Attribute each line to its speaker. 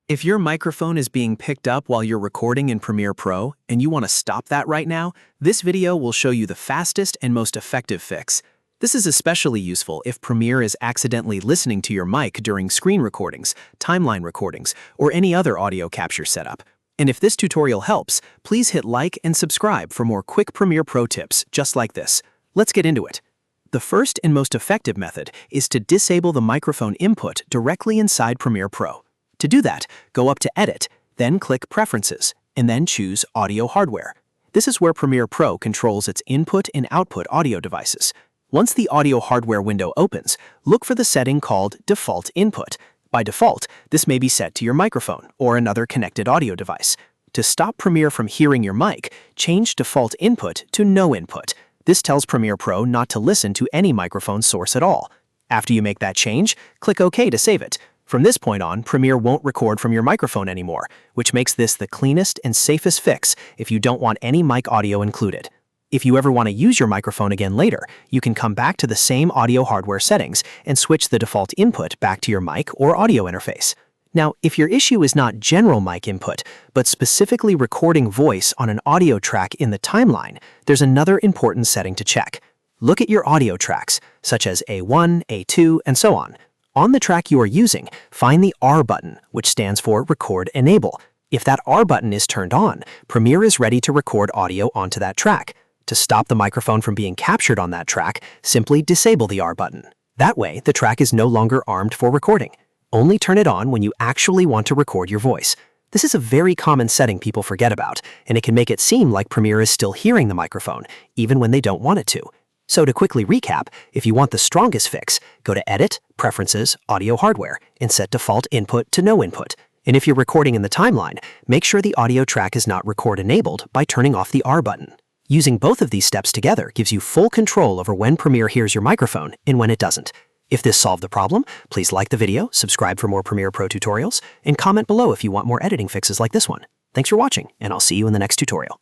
Speaker 1: If your microphone is being picked up while you're recording in Premiere Pro and you want to stop that right now, this video will show you the fastest and most effective fix. This is especially useful if Premiere is accidentally listening to your mic during screen recordings, timeline recordings, or any other audio capture setup. And if this tutorial helps, please hit like and subscribe for more quick Premiere Pro tips just like this. Let's get into it. The first and most effective method is to disable the microphone input directly inside Premiere Pro. To do that, go up to Edit, then click Preferences, and then choose Audio Hardware. This is where Premiere Pro controls its input and output audio devices. Once the audio hardware window opens, look for the setting called Default Input. By default, this may be set to your microphone or another connected audio device. To stop Premiere from hearing your mic, change Default Input to No Input. This tells Premiere Pro not to listen to any microphone source at all. After you make that change, click OK to save it. From this point on, Premiere won't record from your microphone anymore, which makes this the cleanest and safest fix if you don't want any mic audio included. If you ever want to use your microphone again later, you can come back to the same audio hardware settings and switch the default input back to your mic or audio interface. Now, if your issue is not general mic input, but specifically recording voice on an audio track in the timeline, there's another important setting to check. Look at your audio tracks, such as A1, A2, and so on. On the track you are using, find the R button, which stands for Record Enable. If that R button is turned on, Premiere is ready to record audio onto that track. To stop the microphone from being captured on that track, simply disable the R button. That way, the track is no longer armed for recording. Only turn it on when you actually want to record your voice. This is a very common setting people forget about, and it can make it seem like Premiere is still hearing the microphone, even when they don't want it to. So to quickly recap, if you want the strongest fix, go to Edit, Preferences, Audio Hardware, and set Default Input to No Input. And if you're recording in the timeline, make sure the audio track is not Record Enabled by turning off the R button. Using both of these steps together gives you full control over when Premiere hears your microphone and when it doesn't. If this solved the problem, please like the video, subscribe for more Premiere Pro tutorials, and comment below if you want more editing fixes like this one. Thanks for watching, and I'll see you in the next tutorial.